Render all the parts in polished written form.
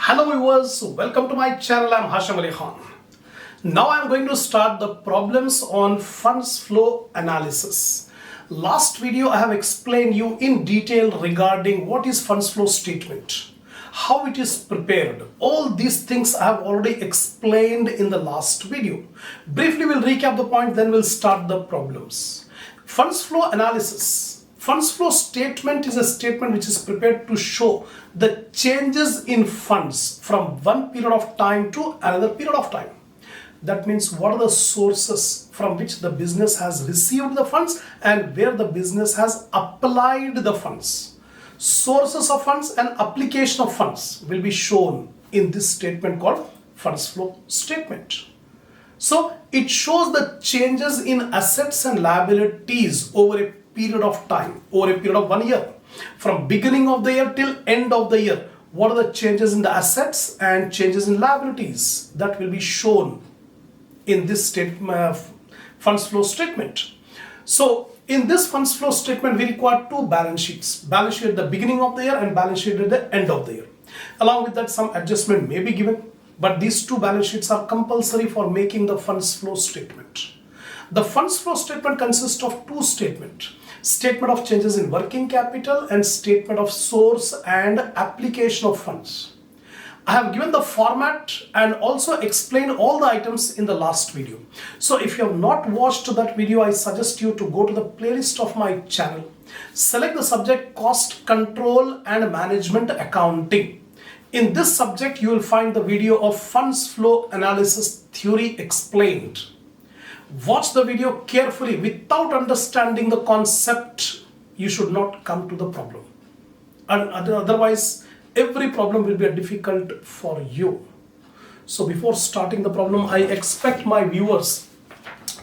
Hello viewers, welcome to my channel. I'm Hasham. Now I'm going to start the problems on funds flow analysis. Last video I have explained you in detail regarding what is funds flow statement, how it is prepared. All these things I have already explained in the last video. Briefly we'll recap the point, then we'll start the problems. Funds flow analysis. Funds flow statement is a statement which is prepared to show the changes in funds from one period of time to another period of time. That means what are the sources from which the business has received the funds and where the business has applied the funds. Sources of funds and application of funds will be shown in this statement called funds flow statement. So it shows the changes in assets and liabilities over a period of time, over a period of 1 year. From beginning of the year till end of the year, what are the changes in the assets and changes in liabilities that will be shown in this statement, funds flow statement. So in this funds flow statement, we require two balance sheets. Balance sheet at the beginning of the year and balance sheet at the end of the year. Along with that, some adjustment may be given, but these two balance sheets are compulsory for making the funds flow statement. The funds flow statement consists of two statements. Statement of changes in working capital and statement of source and application of funds. I have given the format and also explained all the items in the last video. So if you have not watched that video, I suggest you to go to the playlist of my channel. Select the subject cost control and management accounting. In this subject, you will find the video of funds flow analysis theory explained. Watch the video carefully. Without understanding the concept, you should not come to the problem. And otherwise, every problem will be difficult for you. So before starting the problem, I expect my viewers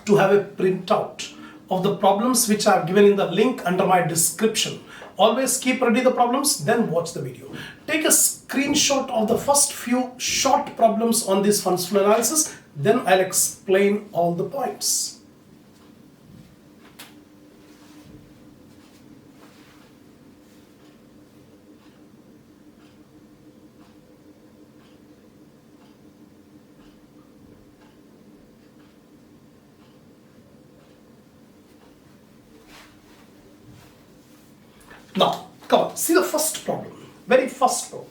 to have a printout of the problems which are given in the link under my description. Always keep ready the problems, then watch the video. Take a screenshot of the first few short problems on this funds flow analysis, then I'll explain all the points. Now, come on, see the first problem, very first problem.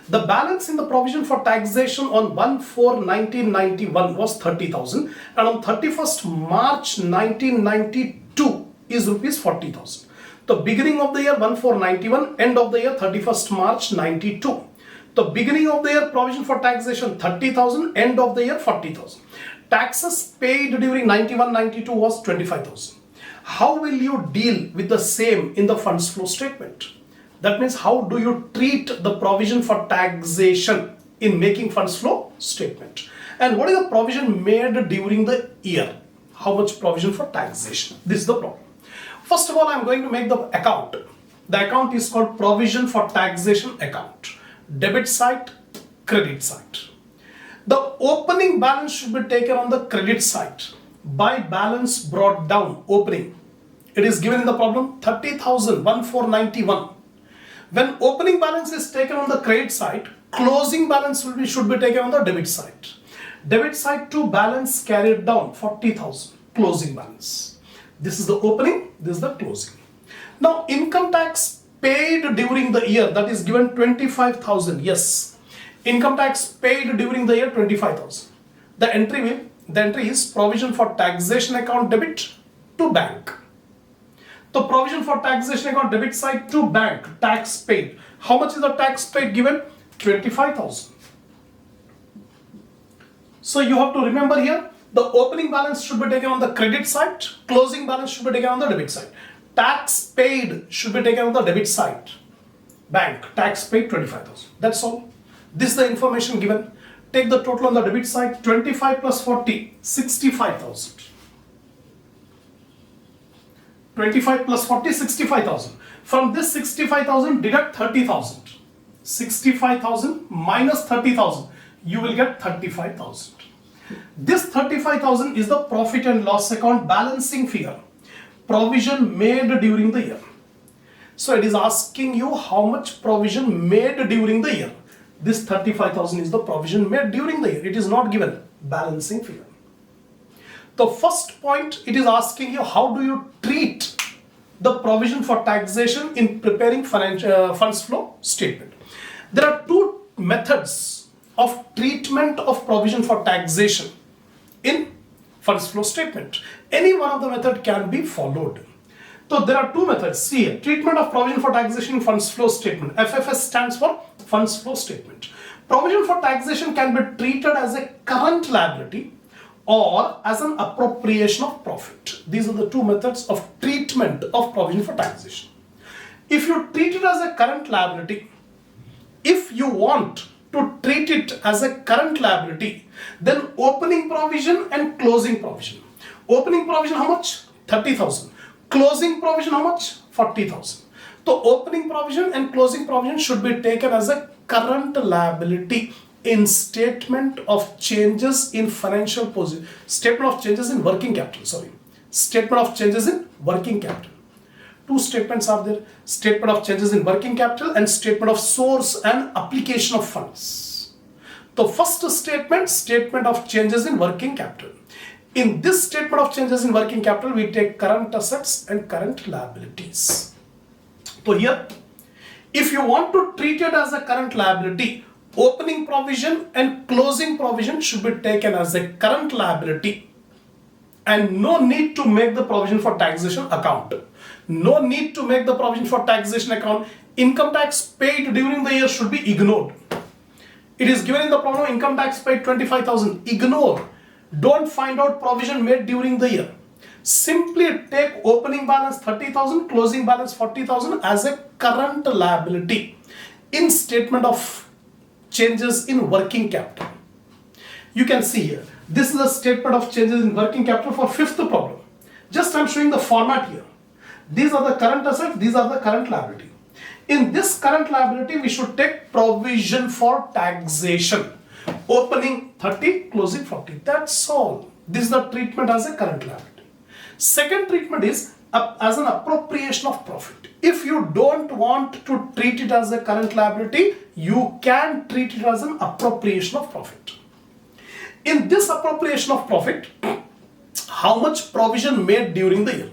The balance in the provision for taxation on 1/4/1991 was 30,000 and on 31st March 1992 is rupees 40,000. The beginning of the year 1/4/91, end of the year 31st March 92. The beginning of the year provision for taxation 30,000, end of the year 40,000. Taxes paid during 91-92 was 25,000. How will you deal with the same in the funds flow statement? That means how do you treat the provision for taxation in making funds flow statement? And what is the provision made during the year? How much provision for taxation? This is the problem. First of all, I am going to make the account. The account is called provision for taxation account. Debit side, credit side. The opening balance should be taken on the credit side. By balance brought down, opening. It is given in the problem 30,000, 1/4/91. When opening balance is taken on the credit side, closing balance should be taken on the debit side. Debit side to balance carried down 40,000, closing balance. This is the opening, this is the closing. Now income tax paid during the year, that is given 25,000. Yes, income tax paid during the year 25,000. The entry is provision for taxation account debit to bank. The provision for taxation account debit side to bank, tax paid. How much is the tax paid given? 25,000. So you have to remember here, the opening balance should be taken on the credit side, closing balance should be taken on the debit side. Tax paid should be taken on the debit side. Bank, tax paid 25,000. That's all. This is the information given. Take the total on the debit side, 25 plus 40, 65,000. 25 plus 40, 65,000. From this 65,000, deduct 30,000. 65,000 minus 30,000, you will get 35,000. This 35,000 is the profit and loss account balancing figure. Provision made during the year. So it is asking you how much provision made during the year. This 35,000 is the provision made during the year. It is not given balancing figure. The first point, it is asking you how do you treat the provision for taxation in preparing funds flow statement. There are two methods of treatment of provision for taxation in funds flow statement. Any one of the method can be followed. So there are two methods. See here, treatment of provision for taxation in funds flow statement. FFS stands for funds flow statement. Provision for taxation can be treated as a current liability or as an appropriation of profit. These are the two methods of treatment of provision for taxation. If you treat it as a current liability, if you want to treat it as a current liability, then opening provision and closing provision. Opening provision how much? 30,000. Closing provision how much? 40,000. So opening provision and closing provision should be taken as a current liability in statement of changes in financial position, statement of changes in working capital, statement of changes in working capital. Two statements are there, statement of changes in working capital and statement of source and application of funds. The first statement, statement of changes in working capital. In this statement of changes in working capital, we take current assets and current liabilities. So here, if you want to treat it as a current liability, opening provision and closing provision should be taken as a current liability and no need to make the provision for taxation account. No need to make the provision for taxation account. Income tax paid during the year should be ignored. It is given in the problem income tax paid 25,000. Ignore. Don't find out provision made during the year. Simply take opening balance 30,000, closing balance 40,000 as a current liability in statement of changes in working capital. You can see here, this is a statement of changes in working capital for fifth problem. Just I'm showing the format here. These are the current assets, these are the current liability. In this current liability, we should take provision for taxation. Opening 30, closing 40. That's all. This is the treatment as a current liability. Second treatment is as an appropriation of profit. If you don't want to treat it as a current liability, you can treat it as an appropriation of profit. In this appropriation of profit, how much provision made during the year?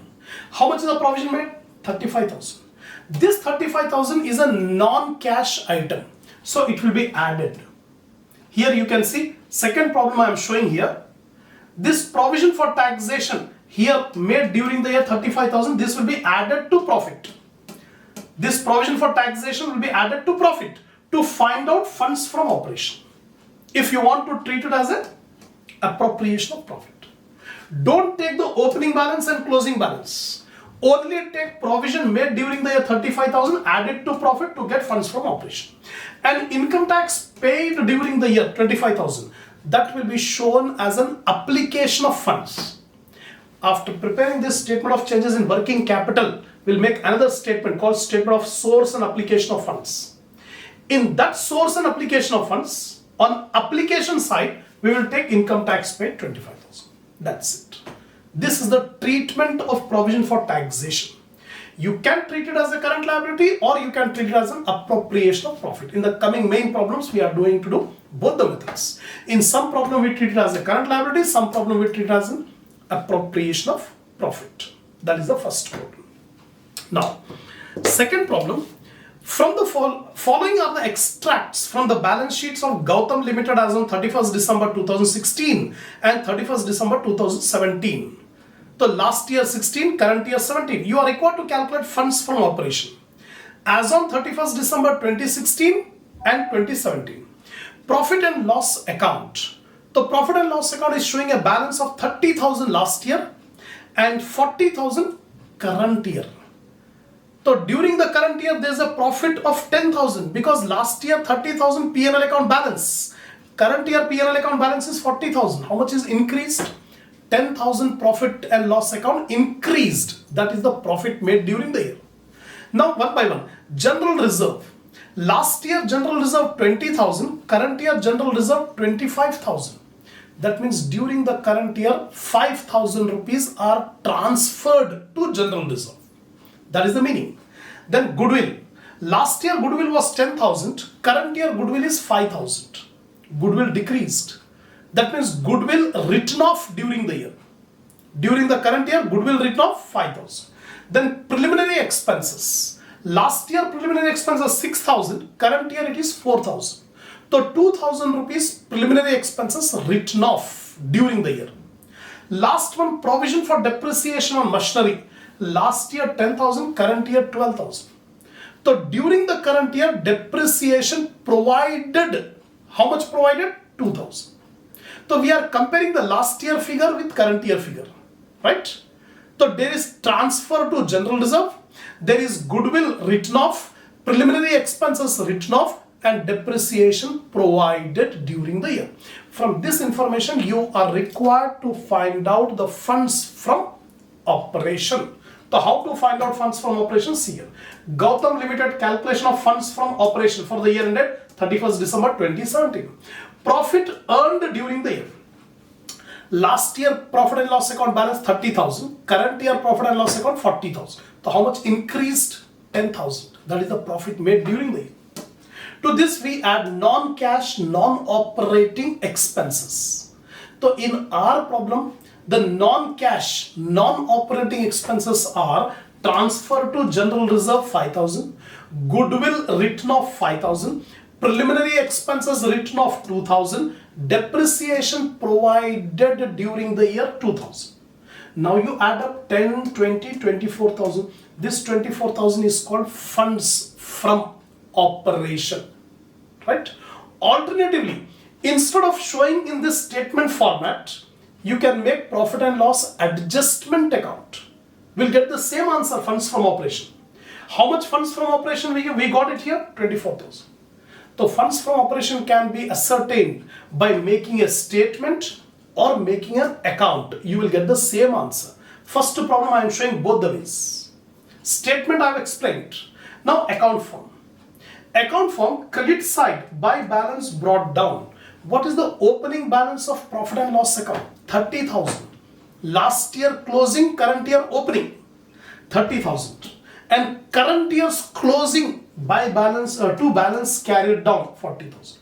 How much is the provision made? 35,000. This 35,000 is a non-cash item, so it will be added. Here you can see, second problem I am showing here. This provision for taxation here made during the year 35,000, this will be added to profit. This provision for taxation will be added to profit to find out funds from operation. If you want to treat it as an appropriation of profit. Don't take the opening balance and closing balance. Only take provision made during the year 35,000 added to profit to get funds from operation. And income tax paid during the year 25,000, that will be shown as an application of funds. After preparing this statement of changes in working capital, we'll make another statement called statement of source and application of funds. In that source and application of funds, on application side, we will take income tax paid 25,000. That's it. This is the treatment of provision for taxation. You can treat it as a current liability or you can treat it as an appropriation of profit. In the coming main problems, we are going to do both the methods. In some problem, we treat it as a current liability, some problem we treat it as an appropriation of profit. That is the first problem. Now, second problem, from the following are the extracts from the balance sheets of Gautam Limited as on 31st December 2016 and 31st December 2017. So last year 16, current year 17. You are required to calculate funds from operation as on 31st December 2016 and 2017. Profit and loss account. The profit and loss account is showing a balance of 30,000 last year and 40,000 current year. So during the current year, there is a profit of 10,000 because last year 30,000 P&L account balance. Current year P&L account balance is 40,000. How much is increased? 10,000 profit and loss account increased. That is the profit made during the year. Now one by one. General reserve. Last year general reserve 20,000. Current year general reserve 25,000. That means during the current year 5,000 rupees are transferred to general reserve. That is the meaning. Then goodwill. Last year goodwill was 10,000, current year goodwill is 5,000. Goodwill decreased. That means goodwill written off during the year. During the current year, goodwill written off 5,000. Then preliminary expenses. Last year preliminary expense was 6,000, current year it is 4,000. So 2,000 rupees preliminary expenses written off during the year. Last one, provision for depreciation on machinery. Last year 10,000, current year 12,000. So during the current year, depreciation provided, how much provided? 2,000. So we are comparing the last year figure with current year figure, right? So there is transfer to general reserve, there is goodwill written off, preliminary expenses written off, and depreciation provided during the year. From this information, you are required to find out the funds from operation. So how to find out funds from operations here? Gautam Limited calculation of funds from operation for the year ended 31st December 2017. Profit earned during the year. Last year profit and loss account balance 30,000. Current year profit and loss account 40,000. So how much increased? 10,000. That is the profit made during the year. To this we add non-cash, non-operating expenses. So in our problem, the non-cash, non-operating expenses are transfer to general reserve 5,000, goodwill written off 5,000, preliminary expenses written off 2,000, depreciation provided during the year 2,000. Now you add up 10, 20, 24,000. This 24,000 is called funds from operation, right? Alternatively, instead of showing in this statement format, you can make profit and loss adjustment account. We'll get the same answer, funds from operation. How much funds from operation we got it here? 24,000. So funds from operation can be ascertained by making a statement or making an account. You will get the same answer. First problem I am showing both the ways. Statement I have explained. Now account form. Account form, credit side by balance brought down. What is the opening balance of profit and loss account? 30,000. Last year closing, current year opening 30,000. And current year's closing by balance to balance carried down 40,000.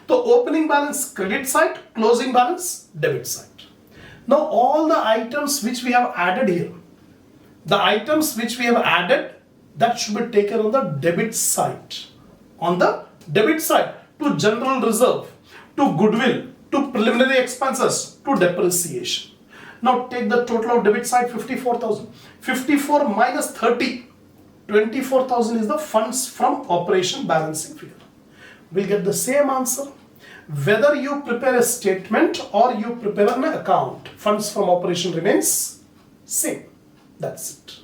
So opening balance credit side, closing balance debit side. Now all the items which we have added here, the items which we have added, that should be taken on the debit side. On the debit side, to general reserve, to goodwill, to preliminary expenses, to depreciation. Now take the total of debit side 54,000. 54 minus 30. 24,000 is the funds from operation balancing figure. We'll get the same answer whether you prepare a statement or you prepare an account. Funds from operation remains same. That's it.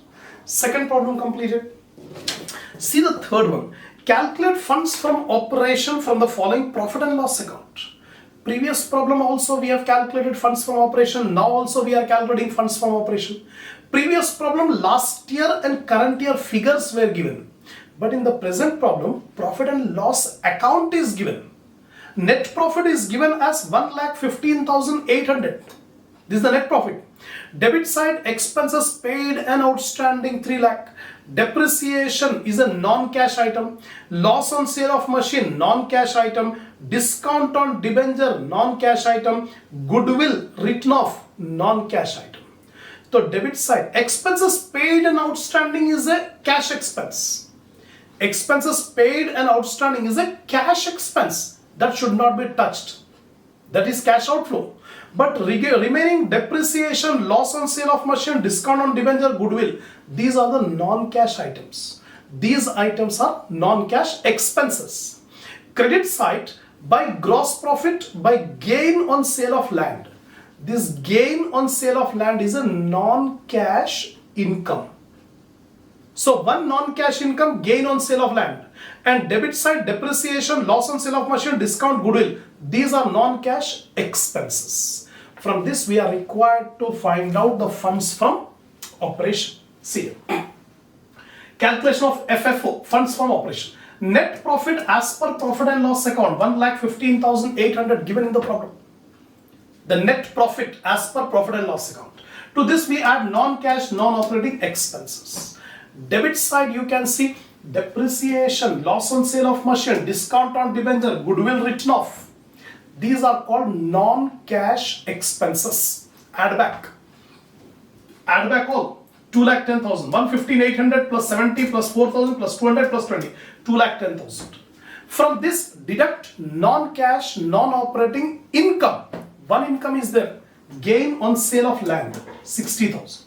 Second problem completed. See the third one. Calculate funds from operation from the following profit and loss account. Previous problem also we have calculated funds from operation. Now also we are calculating funds from operation. Previous problem, last year and current year figures were given. But in the present problem, profit and loss account is given. Net profit is given as 1,15,800. This is the net profit. Debit side, expenses paid and outstanding 3 lakh. Depreciation is a non-cash item. Loss on sale of machine, non-cash item. Discount on debenture, non-cash item. Goodwill written off, non-cash item. So debit side, expenses paid and outstanding is a cash expense. Expenses paid and outstanding is a cash expense. That should not be touched. That is cash outflow. But remaining depreciation, loss on sale of machine, discount on debenture, goodwill, these are the non-cash items. These items are non-cash expenses. Credit side, by gross profit, by gain on sale of land. This gain on sale of land is a non-cash income. So one non-cash income, gain on sale of land. And debit side, depreciation, loss on sale of machine, discount, goodwill. These are non-cash expenses. From this we are required to find out the funds from operation. See here. Calculation of FFO, funds from operation. Net profit as per profit and loss account, 1,15,800 given in the problem. The net profit as per profit and loss account. To this we add non-cash, non-operating expenses. Debit side you can see depreciation, loss on sale of machine, discount on debenture, goodwill written off. These are called non-cash expenses. Add back. Add back all. 2,10,000. 115,800 plus 70 plus 4,000 plus 200 plus 20. 2,10,000. From this, deduct non-cash, non-operating income. One income is there. Gain on sale of land. 60,000.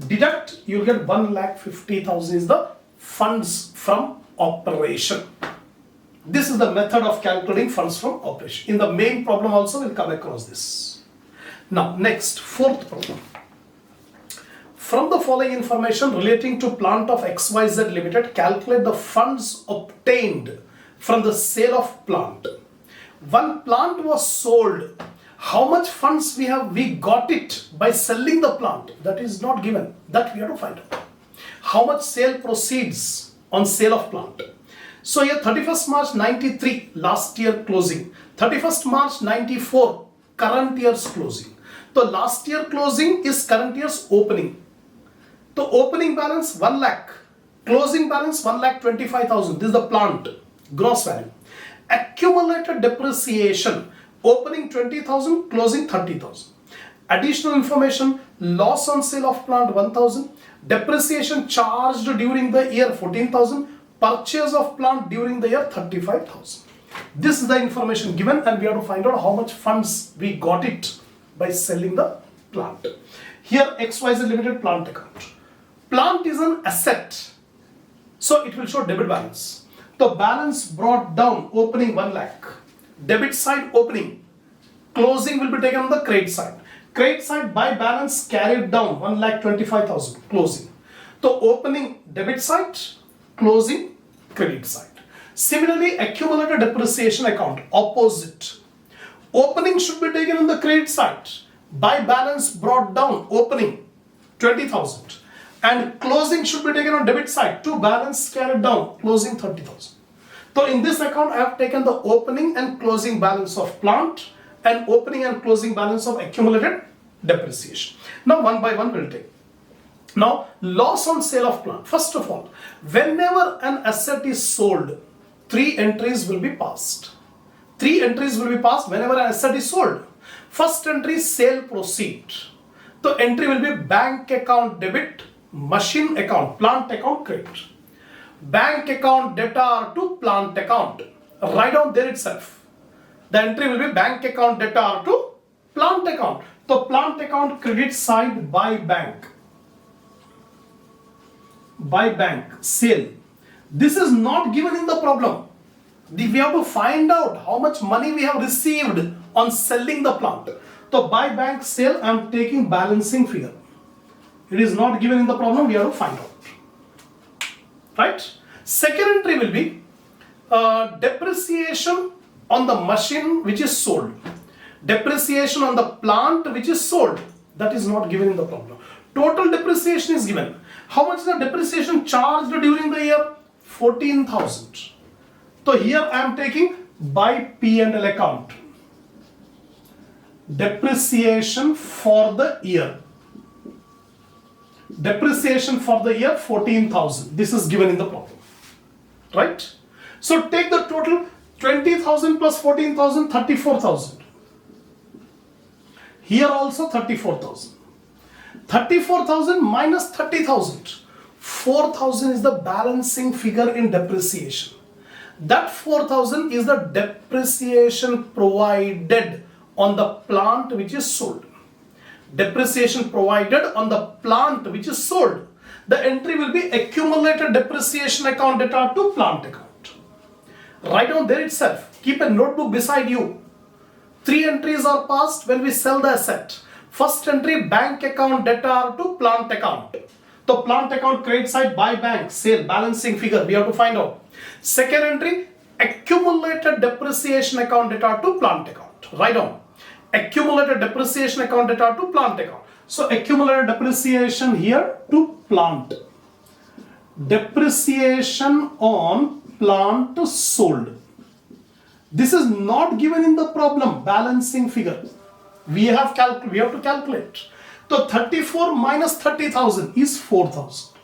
Deduct, you'll get 1,50,000 is the funds from operation. This is the method of calculating funds from operation. In the main problem also we'll come across this. Now next, fourth problem. From the following information relating to plant of XYZ Limited, calculate the funds obtained from the sale of plant. One plant was sold. How much funds we got it by selling the plant? That is not given. That we have to find out. How much sale proceeds on sale of plant? So here 31st March 93 last year closing. 31st March 94 current year's closing. So last year closing is current year's opening. The opening balance 1 lakh. Closing balance 1,25,000. This is the plant gross value. Accumulated depreciation. Opening 20,000, closing 30,000. Additional information, loss on sale of plant 1,000. Depreciation charged during the year 14,000. Purchase of plant during the year 35,000. This is the information given and we have to find out how much funds we got it by selling the plant. Here XYZ Limited plant account. Plant is an asset. So it will show debit balance. The balance brought down opening 1 lakh. Debit side opening. Closing will be taken on the credit side. Credit side by balance carried down 1,25,000 closing. The opening debit side, closing credit side. Similarly, accumulated depreciation account opposite. Opening should be taken on the credit side. By balance brought down opening 20,000 and closing should be taken on debit side. To balance carried down closing 30,000. So in this account I have taken the opening and closing balance of plant and opening and closing balance of accumulated depreciation. Now one by one we'll take. Now loss on sale of plant. First of all, whenever an asset is sold, 3 entries will be passed. 3 entries will be passed whenever an asset is sold. First entry, sale proceed. The entry will be bank account debit, machine account, plant account credit. Bank account debtor to plant account. Write down there itself. The entry will be bank account debtor to plant account. So plant account credit side by bank. By bank, sale. This is not given in the problem. We have to find out how much money we have received on selling the plant. So by bank sale, I am taking balancing figure. It is not given in the problem, we have to find out. Right? Second entry will be depreciation on the machine which is sold. Depreciation on the plant which is sold. That is not given in the problem. Total depreciation is given. How much is the depreciation charged during the year? 14,000. So here I am taking by P&L account. Depreciation for the year. Depreciation for the year 14,000. This is given in the problem. Right? So take the total 20,000 plus 14,000, 34,000. Here also 34,000. 34,000 minus 30,000. 4,000 is the balancing figure in depreciation. That 4,000 is the depreciation provided on the plant which is sold. Depreciation provided on the plant which is sold. The entry will be accumulated depreciation account debtor to plant account. Write down there itself. Keep a notebook beside you. 3 entries are passed when we sell the asset. First entry, bank account debtor to plant account. So plant account credit side by bank, sale, balancing figure we have to find out. Second entry, accumulated depreciation account debtor to plant account. Write down. Accumulated depreciation account debtor to plant account. So accumulated depreciation here to plant. Depreciation on plant sold. This is not given in the problem, balancing figure. We have to calculate. So 34 minus 30,000 is 4,000.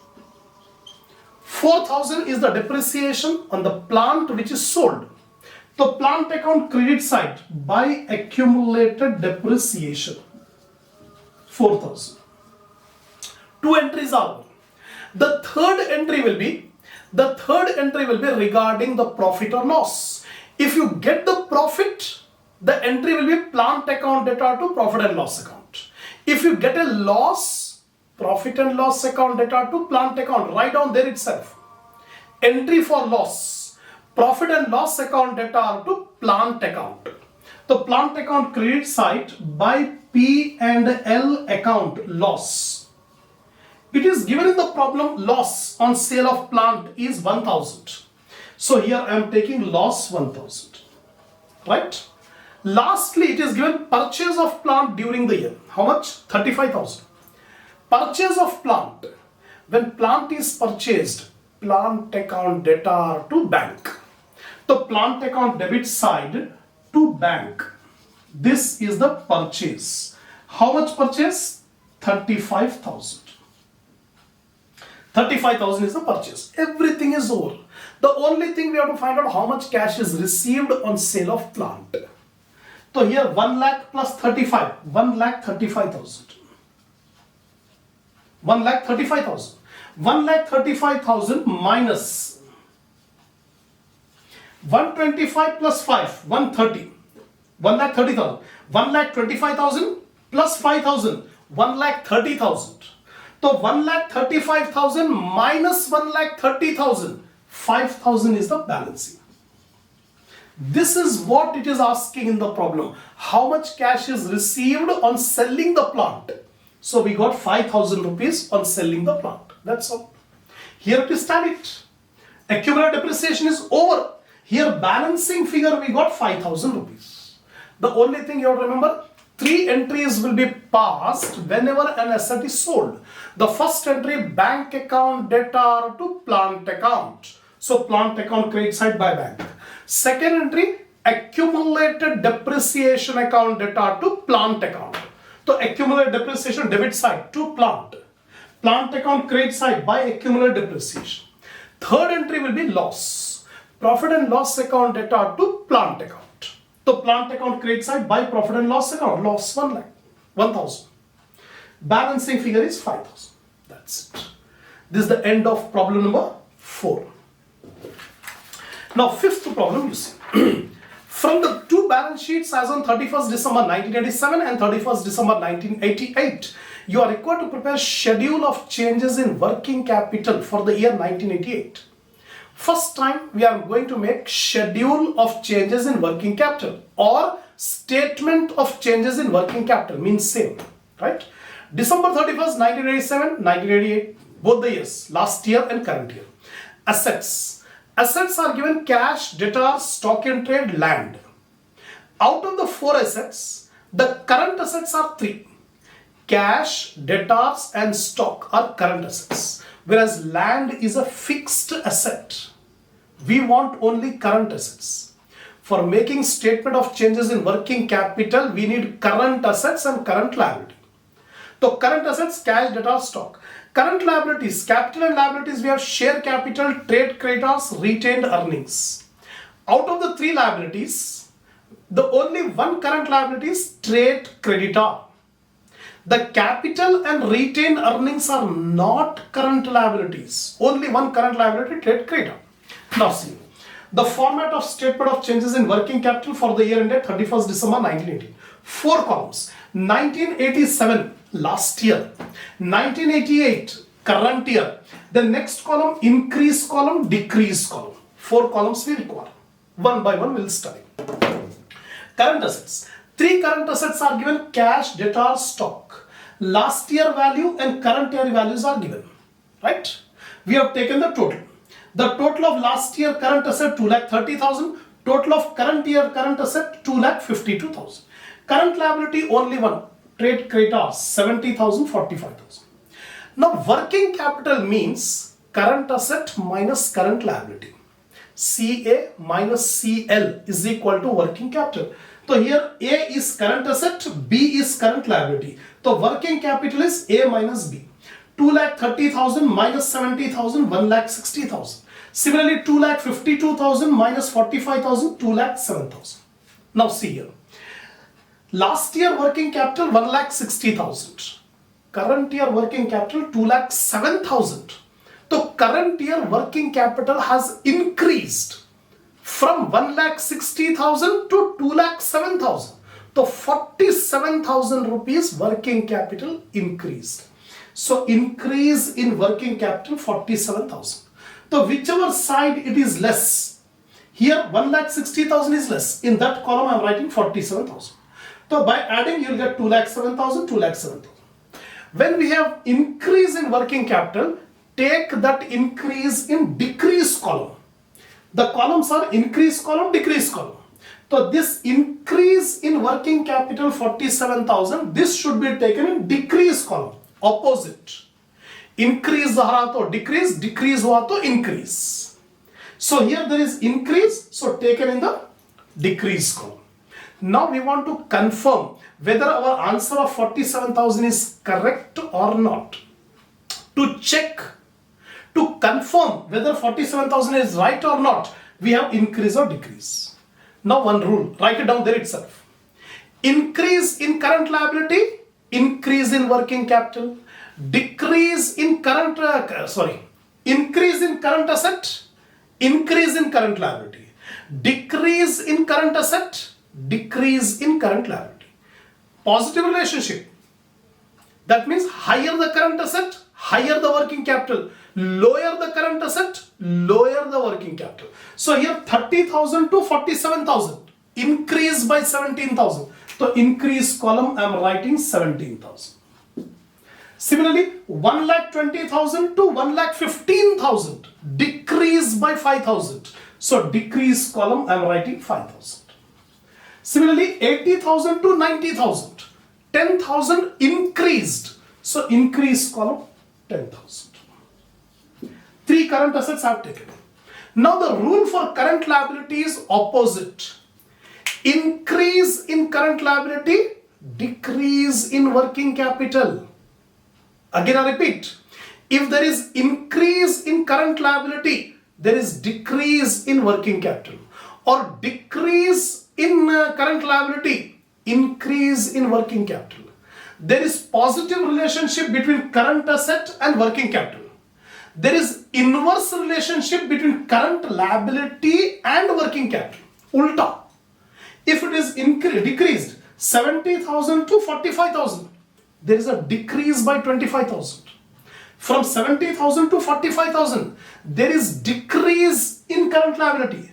4,000 is the depreciation on the plant which is sold. The plant account credit side by accumulated depreciation. 4,000. Two entries are. The third entry will be regarding the profit or loss. If you get the profit, the entry will be plant account debtor to profit and loss account. If you get a loss, profit and loss account debtor to plant account, write down there itself. Entry for loss, profit and loss account debtor to plant account. The plant account credit side by P&L account loss. It is given in the problem loss on sale of plant is 1,000. So here I am taking loss 1,000. Right? Lastly, it is given purchase of plant during the year. How much? 35,000. Purchase of plant. When plant is purchased, plant account debtor to bank. The plant account debit side to bank. This is the purchase. How much purchase? 35,000. 35,000 is the purchase. Everything is over. The only thing we have to find out how much cash is received on sale of plant. So here 1 lakh plus 35, 1,35,000. 1,35,000. 1,35,000 minus 125 plus 5, 130. 1,30,000. 1,25,000 plus 5,000, 1,30,000. So 1,35,000 minus 1,30,000, 5,000 is the balancing. This is what it is asking in the problem. How much cash is received on selling the plant? So we got 5,000 rupees on selling the plant. That's all. Here it is studied. Accumulated depreciation is over. Here balancing figure we got 5,000 rupees. The only thing you have to remember, 3 entries will be passed whenever an asset is sold. The first entry, bank account debtor to plant account. So plant account credit side by bank. Second entry, accumulated depreciation account debtor to plant account. So accumulated depreciation debit side to plant. Plant account credit side by accumulated depreciation. Third entry will be loss. Profit and loss account debtor to plant account. So plant account credit side by profit and loss account. Loss 1 lakh, 1,000. Balancing figure is 5,000. That's it. This is the end of problem number 4. Now fifth problem you see. From the two balance sheets as on 31st December 1987 and 31st December 1988, you are required to prepare schedule of changes in working capital for the year 1988. First time we are going to make schedule of changes in working capital or statement of changes in working capital, means same, right? December 31st, 1987, 1988, both the years, last year and current year. Assets. Assets are given cash, debtor, stock in trade, land. Out of the 4 assets, the current assets are 3. Cash, debtors and stock are current assets. Whereas land is a fixed asset. We want only current assets. For making statement of changes in working capital, we need current assets and current liability. So current assets, cash, debtor, stock. Current liabilities, capital and liabilities, we have share capital, trade creditors, retained earnings. Out of the 3 liabilities, the only one current liability is trade creditor. The capital and retained earnings are not current liabilities. Only one current liability, trade creditor. Now see, the format of statement of changes in working capital for the year ended 31st December 1980. 4 columns. 1987, last year. 1988, current year. The next column, increase column, decrease column. 4 columns we require. One by one we will study. Current assets. 3 current assets are given: cash, debtor, stock. Last year value and current year values are given. Right? We have taken the total. The total of last year current asset 2,30,000. Total of current year current asset 2,52,000. Current liability only one. Trade creditors 70,000, 45,000. Now working capital means current asset minus current liability. CA minus CL is equal to working capital. So here A is current asset, B is current liability. So working capital is A minus B. 2,30,000 minus 70,000, 1,60,000. Similarly, 2,52,000 minus 45,000, 2,07,000. Now see here. Last year working capital 1,60,000. Current year working capital 2,07,000. So current year working capital has increased from 1,60,000 to 2,07,000. So 47,000 rupees working capital increased. So increase in working capital 47,000. So whichever side it is less, here 1,60,000 is less. In that column I am writing 47,000. So by adding you will get 2,07,000, 2,07,000. When we have increase in working capital, take that increase in decrease column. The columns are increase column, decrease column. So this increase in working capital 47,000, this should be taken in decrease column, opposite. Increase hua to decrease, decrease hua to increase. So here there is increase, so taken in the decrease column. Now we want to confirm whether our answer of 47,000 is correct or not. To check, to confirm whether 47,000 is right or not, we have increase or decrease. Now one rule, write it down there itself. Increase in current liability, increase in working capital. Decrease in current, increase in current asset, increase in current liability. Decrease in current asset, decrease in current liability. Positive relationship. That means higher the current asset, higher the working capital. Lower the current asset, lower the working capital. So here 30,000 to 47,000. Increase by 17,000. So increase column I am writing 17,000. Similarly, 1,20,000 to 1,15,000. Decrease by 5,000. So decrease column I am writing 5,000. Similarly, 80,000 to 90,000. 10,000 increased. So increase column 10,000. 3 current assets I have taken. Now the rule for current liability is opposite. Increase in current liability, decrease in working capital. Again I repeat, if there is increase in current liability, there is decrease in working capital. Or decrease in current liability, increase in working capital. There is positive relationship between current asset and working capital. There is inverse relationship between current liability and working capital. Ulta. If it is decreased 70,000 to 45,000, there is a decrease by 25,000. From 70,000 to 45,000, there is decrease in current liability.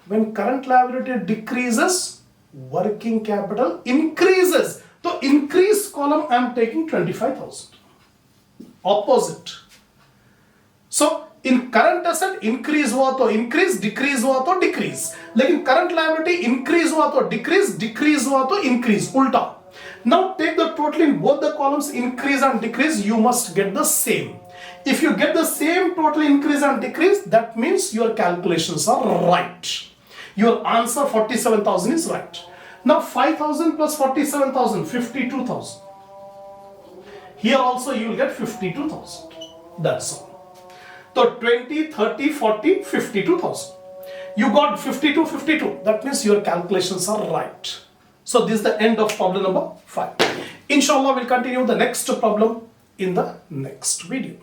When current liability decreases, working capital increases. So increase column I am taking 25,000. Opposite. So in current asset increase हुआ तो increase, decrease हुआ तो decrease. लेकिन current liability increase हुआ तो decrease, decrease हुआ तो increase. उल्टा. Now take the total in both the columns increase and decrease. You must get the same. If you get the same total increase and decrease, that means your calculations are right. Your answer 47,000 is right. Now 5,000 plus 47,000, 52,000. Here also you will get 52,000. That's all. So 20, 30, 40, 52,000. You got 52, 52. That means your calculations are right. So this is the end of problem number 5. Inshallah, we'll continue the next problem in the next video.